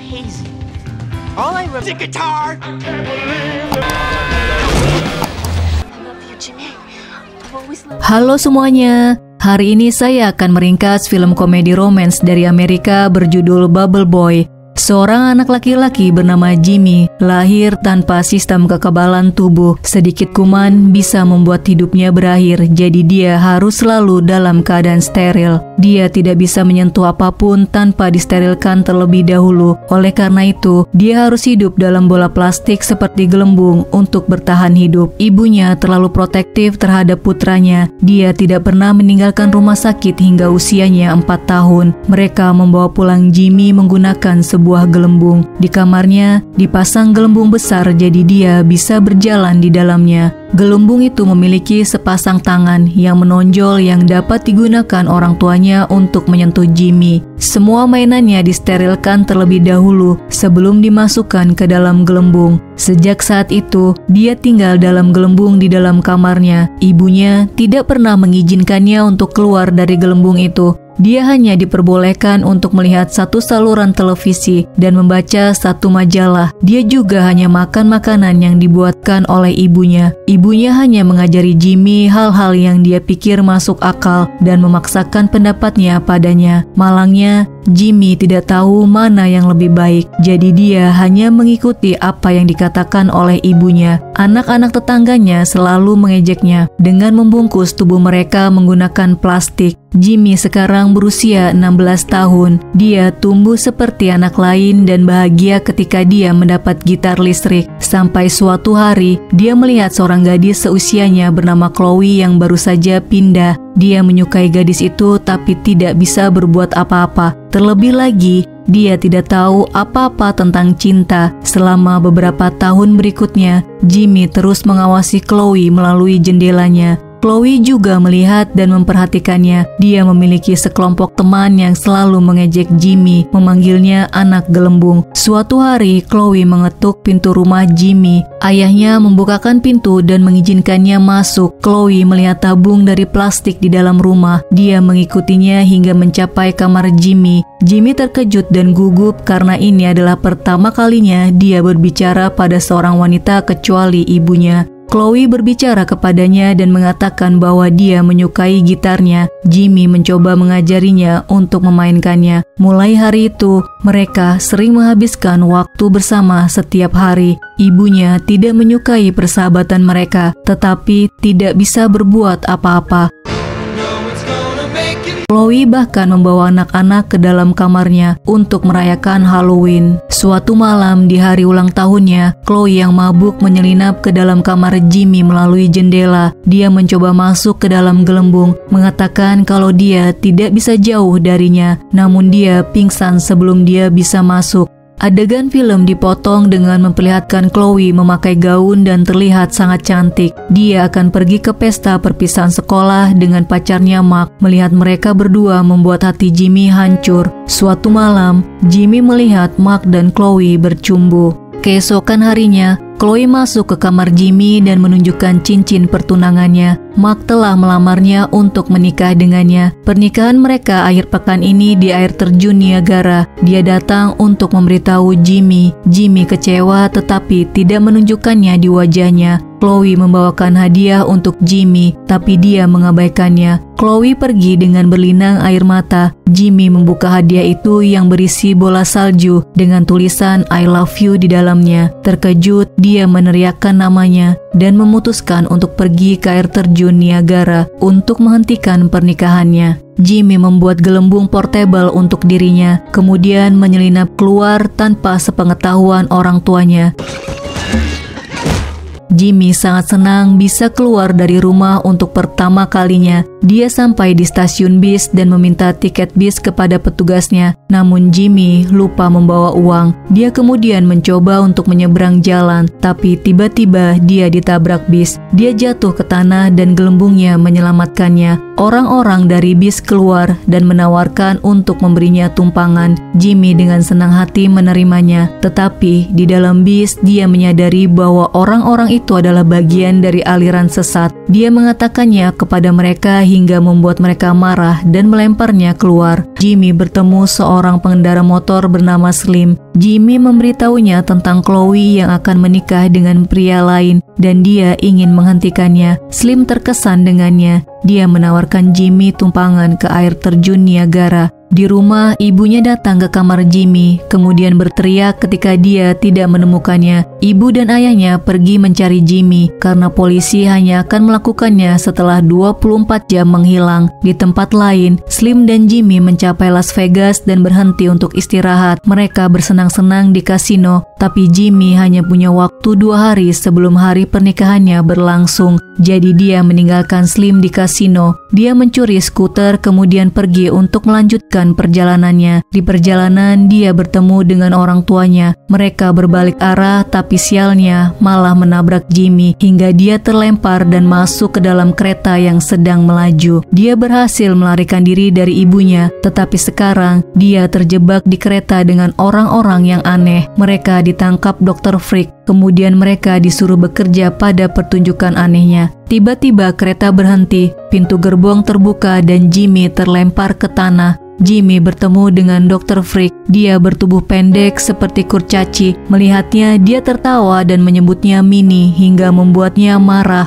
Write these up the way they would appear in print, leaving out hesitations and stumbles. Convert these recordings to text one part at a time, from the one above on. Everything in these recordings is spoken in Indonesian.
hazy. All I remember. The guitar. I love you, Jimmy. I've always loved you. Halo semuanya, hari ini saya akan meringkas film komedi romance dari Amerika berjudul Bubble Boy. Seorang anak laki-laki bernama Jimmy lahir tanpa sistem kekebalan tubuh. Sedikit kuman bisa membuat hidupnya berakhir, jadi dia harus selalu dalam keadaan steril. Dia tidak bisa menyentuh apapun tanpa disterilkan terlebih dahulu. Oleh karena itu, dia harus hidup dalam bola plastik seperti gelembung untuk bertahan hidup. Ibunya terlalu protektif terhadap putranya. Dia tidak pernah meninggalkan rumah sakit hingga usianya 4 tahun. Mereka membawa pulang Jimmy menggunakan sebuah gelembung. Di kamarnya dipasang gelembung besar jadi dia bisa berjalan di dalamnya. Gelembung itu memiliki sepasang tangan yang menonjol yang dapat digunakan orang tuanya untuk menyentuh Jimmy. Semua mainannya disterilkan terlebih dahulu sebelum dimasukkan ke dalam gelembung. Sejak saat itu, dia tinggal dalam gelembung di dalam kamarnya. Ibunya tidak pernah mengizinkannya untuk keluar dari gelembung itu. Dia hanya diperbolehkan untuk melihat satu saluran televisi dan membaca satu majalah. Dia juga hanya makan makanan yang dibuatkan oleh ibunya. Ibunya hanya mengajari Jimmy hal-hal yang dia pikir masuk akal dan memaksakan pendapatnya padanya. Malangnya, Jimmy tidak tahu mana yang lebih baik, jadi dia hanya mengikuti apa yang dikatakan oleh ibunya. Anak-anak tetangganya selalu mengejeknya dengan membungkus tubuh mereka menggunakan plastik. Jimmy sekarang berusia 16 tahun. Dia tumbuh seperti anak lain dan bahagia ketika dia mendapat gitar listrik. Sampai suatu hari, dia melihat seorang gadis seusianya bernama Chloe yang baru saja pindah. Dia menyukai gadis itu tapi tidak bisa berbuat apa-apa. Terlebih lagi, dia tidak tahu apa-apa tentang cinta. Selama beberapa tahun berikutnya, Jimmy terus mengawasi Chloe melalui jendelanya. Chloe juga melihat dan memperhatikannya. Dia memiliki sekelompok teman yang selalu mengejek Jimmy, memanggilnya anak gelembung. Suatu hari, Chloe mengetuk pintu rumah Jimmy. Ayahnya membukakan pintu dan mengizinkannya masuk. Chloe melihat tabung dari plastik di dalam rumah. Dia mengikutinya hingga mencapai kamar Jimmy. Jimmy terkejut dan gugup karena ini adalah pertama kalinya dia berbicara pada seorang wanita kecuali ibunya. Chloe berbicara kepadanya dan mengatakan bahwa dia menyukai gitarnya. Jimmy mencoba mengajarinya untuk memainkannya. Mulai hari itu, mereka sering menghabiskan waktu bersama setiap hari. Ibunya tidak menyukai persahabatan mereka, tetapi tidak bisa berbuat apa-apa. Chloe bahkan membawa anak-anak ke dalam kamarnya untuk merayakan Halloween. Suatu malam di hari ulang tahunnya, Chloe yang mabuk menyelinap ke dalam kamar Jimmy melalui jendela. Dia mencoba masuk ke dalam gelembung, mengatakan kalau dia tidak bisa jauh darinya, namun dia pingsan sebelum dia bisa masuk. Adegan film dipotong dengan memperlihatkan Chloe memakai gaun dan terlihat sangat cantik. Dia akan pergi ke pesta perpisahan sekolah dengan pacarnya Mark. Melihat mereka berdua membuat hati Jimmy hancur. Suatu malam, Jimmy melihat Mark dan Chloe bercumbu. Keesokan harinya, Chloe masuk ke kamar Jimmy dan menunjukkan cincin pertunangannya. Mark telah melamarnya untuk menikah dengannya. Pernikahan mereka akhir pekan ini di air terjun Niagara. Dia datang untuk memberitahu Jimmy. Jimmy kecewa tetapi tidak menunjukkannya di wajahnya. Chloe membawakan hadiah untuk Jimmy, tapi dia mengabaikannya. Chloe pergi dengan berlinang air mata. Jimmy membuka hadiah itu yang berisi bola salju dengan tulisan I love you di dalamnya. Terkejut, dia meneriakkan namanya dan memutuskan untuk pergi ke air terjun Niagara untuk menghentikan pernikahannya. Jimmy membuat gelembung portable untuk dirinya, kemudian menyelinap keluar tanpa sepengetahuan orang tuanya. Jimmy sangat senang bisa keluar dari rumah untuk pertama kalinya. Dia sampai di stasiun bis dan meminta tiket bis kepada petugasnya. Namun Jimmy lupa membawa uang. Dia kemudian mencoba untuk menyeberang jalan, tapi tiba-tiba dia ditabrak bis. Dia jatuh ke tanah dan gelembungnya menyelamatkannya. Orang-orang dari bis keluar dan menawarkan untuk memberinya tumpangan. Jimmy dengan senang hati menerimanya. Tetapi di dalam bis dia menyadari bahwa orang-orang itu adalah bagian dari aliran sesat. Dia mengatakannya kepada mereka hingga membuat mereka marah dan melemparnya keluar. Jimmy bertemu seorang pengendara motor bernama Slim. Jimmy memberitahunya tentang Chloe yang akan menikah dengan pria lain dan dia ingin menghentikannya. Slim terkesan dengannya. Dia menawarkan Jimmy tumpangan ke air terjun Niagara. Di rumah, ibunya datang ke kamar Jimmy, kemudian berteriak ketika dia tidak menemukannya. Ibu dan ayahnya pergi mencari Jimmy karena polisi hanya akan melakukannya setelah 24 jam menghilang. Di tempat lain, Slim dan Jimmy mencapai Las Vegas dan berhenti untuk istirahat. Mereka bersenang-senang di kasino, tapi Jimmy hanya punya waktu 2 hari sebelum hari pernikahannya berlangsung. Jadi dia meninggalkan Slim di kasino. Dia mencuri skuter kemudian pergi untuk melanjutkan perjalanannya. Di perjalanan dia bertemu dengan orang tuanya. Mereka berbalik arah tapi sialnya malah menabrak Jimmy hingga dia terlempar dan masuk ke dalam kereta yang sedang melaju. Dia berhasil melarikan diri dari ibunya, tetapi sekarang dia terjebak di kereta dengan orang-orang yang aneh. Mereka ditangkap Dr. Frick. Kemudian mereka disuruh bekerja pada pertunjukan anehnya. Tiba-tiba kereta berhenti, pintu gerbong terbuka dan Jimmy terlempar ke tanah. Jimmy bertemu dengan Dr. Frick. Dia bertubuh pendek seperti kurcaci. Melihatnya, dia tertawa dan menyebutnya Minnie hingga membuatnya marah.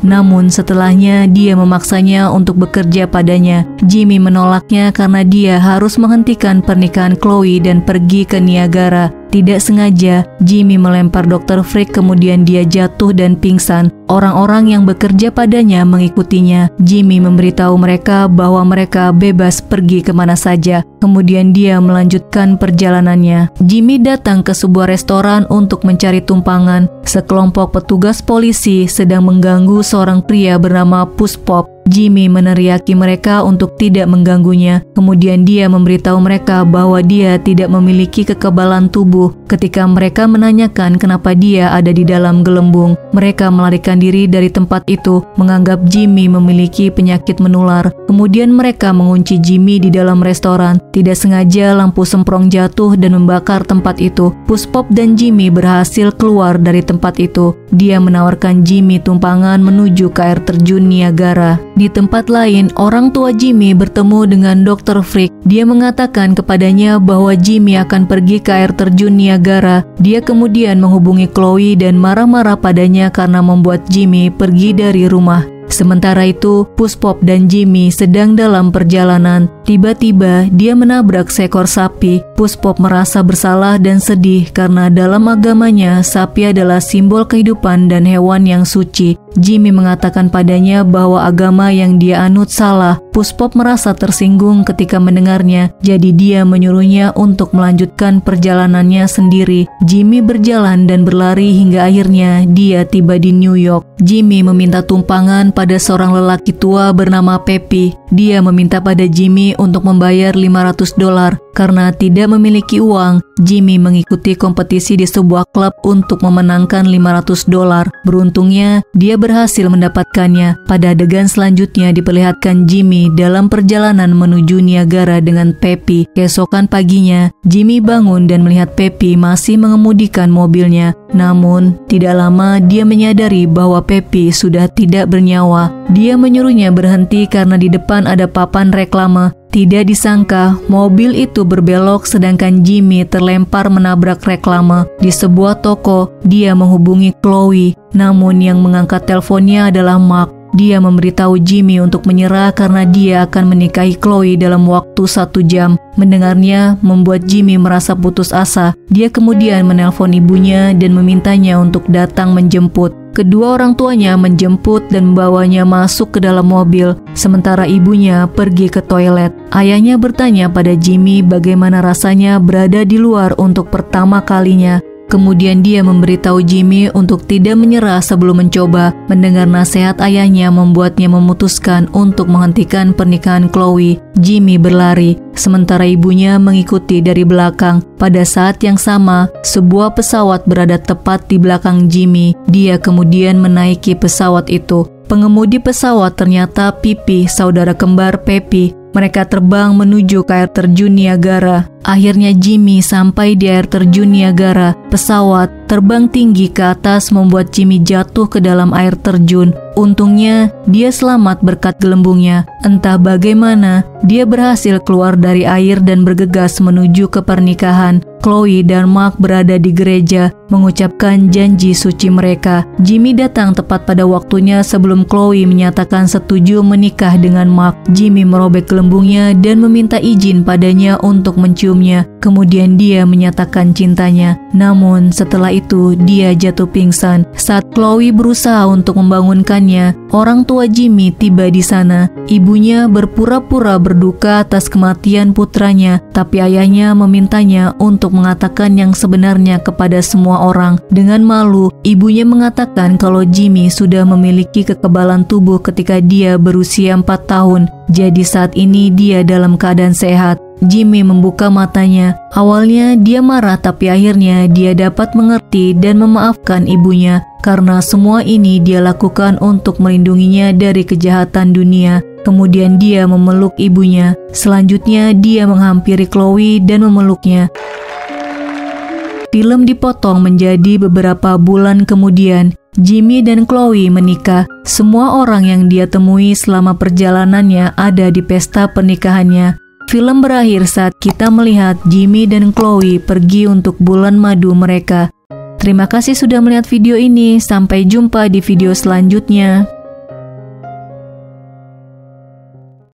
Namun setelahnya dia memaksanya untuk bekerja padanya. Jimmy menolaknya karena dia harus menghentikan pernikahan Chloe dan pergi ke Niagara. Tidak sengaja, Jimmy melempar Dr. Frick kemudian dia jatuh dan pingsan. Orang-orang yang bekerja padanya mengikutinya. Jimmy memberitahu mereka bahwa mereka bebas pergi kemana saja. Kemudian dia melanjutkan perjalanannya. Jimmy datang ke sebuah restoran untuk mencari tumpangan. Sekelompok petugas polisi sedang mengganggu seorang pria bernama Puspop. Jimmy meneriaki mereka untuk tidak mengganggunya. Kemudian dia memberitahu mereka bahwa dia tidak memiliki kekebalan tubuh. Ketika mereka menanyakan kenapa dia ada di dalam gelembung, mereka melarikan diri dari tempat itu, menganggap Jimmy memiliki penyakit menular. Kemudian mereka mengunci Jimmy di dalam restoran. Tidak sengaja lampu semprong jatuh dan membakar tempat itu. Puspop dan Jimmy berhasil keluar dari tempat itu. Dia menawarkan Jimmy tumpangan menuju ke air terjun Niagara. Di tempat lain, orang tua Jimmy bertemu dengan Dr. Frick. Dia mengatakan kepadanya bahwa Jimmy akan pergi ke air terjun Niagara. Dia kemudian menghubungi Chloe dan marah-marah padanya karena membuat Jimmy pergi dari rumah. Sementara itu, Puspop dan Jimmy sedang dalam perjalanan. Tiba-tiba, dia menabrak seekor sapi. Puspop merasa bersalah dan sedih karena dalam agamanya, sapi adalah simbol kehidupan dan hewan yang suci. Jimmy mengatakan padanya bahwa agama yang dia anut salah. Puspop merasa tersinggung ketika mendengarnya, jadi dia menyuruhnya untuk melanjutkan perjalanannya sendiri. Jimmy berjalan dan berlari hingga akhirnya dia tiba di New York. Jimmy meminta tumpangan pada seorang lelaki tua bernama Peppy. Dia meminta pada Jimmy untuk membayar $500. Karena tidak memiliki uang, Jimmy mengikuti kompetisi di sebuah klub untuk memenangkan $500. Beruntungnya, dia berhasil mendapatkannya. Pada adegan selanjutnya diperlihatkan Jimmy dalam perjalanan menuju Niagara dengan Peppy. Keesokan paginya, Jimmy bangun dan melihat Peppy masih mengemudikan mobilnya. Namun, tidak lama dia menyadari bahwa Peppy sudah tidak bernyawa. Dia menyuruhnya berhenti karena di depan ada papan reklame. Tidak disangka, mobil itu berbelok sedangkan Jimmy terlempar menabrak reklame. Di sebuah toko, dia menghubungi Chloe. Namun yang mengangkat teleponnya adalah Mark. Dia memberitahu Jimmy untuk menyerah karena dia akan menikahi Chloe dalam waktu 1 jam. Mendengarnya membuat Jimmy merasa putus asa. Dia kemudian menelpon ibunya dan memintanya untuk datang menjemput. Kedua orang tuanya menjemput dan membawanya masuk ke dalam mobil, sementara ibunya pergi ke toilet. Ayahnya bertanya pada Jimmy bagaimana rasanya berada di luar untuk pertama kalinya. Kemudian dia memberitahu Jimmy untuk tidak menyerah sebelum mencoba. Mendengar nasihat ayahnya membuatnya memutuskan untuk menghentikan pernikahan Chloe. Jimmy berlari, sementara ibunya mengikuti dari belakang. Pada saat yang sama, sebuah pesawat berada tepat di belakang Jimmy. Dia kemudian menaiki pesawat itu. Pengemudi pesawat ternyata Pipi, saudara kembar Peppy. Mereka terbang menuju ke air terjun Niagara. Akhirnya Jimmy sampai di air terjun Niagara. Pesawat terbang tinggi ke atas membuat Jimmy jatuh ke dalam air terjun. Untungnya dia selamat berkat gelembungnya. Entah bagaimana, dia berhasil keluar dari air dan bergegas menuju ke pernikahan. Chloe dan Mark berada di gereja mengucapkan janji suci mereka. Jimmy datang tepat pada waktunya sebelum Chloe menyatakan setuju menikah dengan Mark. Jimmy merobek gelembungnya dan meminta izin padanya untuk menciumnya. Kemudian dia menyatakan cintanya. Namun setelah itu dia jatuh pingsan. Saat Chloe berusaha untuk membangunkannya, orang tua Jimmy tiba di sana. Ibunya berpura-pura berduka atas kematian putranya, tapi ayahnya memintanya untuk mengatakan yang sebenarnya kepada semua orang. Dengan malu, ibunya mengatakan kalau Jimmy sudah memiliki kekebalan tubuh ketika dia berusia 4 tahun. Jadi saat ini dia dalam keadaan sehat. Jimmy membuka matanya. Awalnya dia marah, tapi akhirnya dia dapat mengerti dan memaafkan ibunya karena semua ini dia lakukan untuk melindunginya dari kejahatan dunia. Kemudian dia memeluk ibunya. Selanjutnya dia menghampiri Chloe dan memeluknya. Film dipotong menjadi beberapa bulan kemudian. Jimmy dan Chloe menikah. Semua orang yang dia temui selama perjalanannya ada di pesta pernikahannya. Film berakhir saat kita melihat Jimmy dan Chloe pergi untuk bulan madu mereka. Terima kasih sudah melihat video ini. Sampai jumpa di video selanjutnya.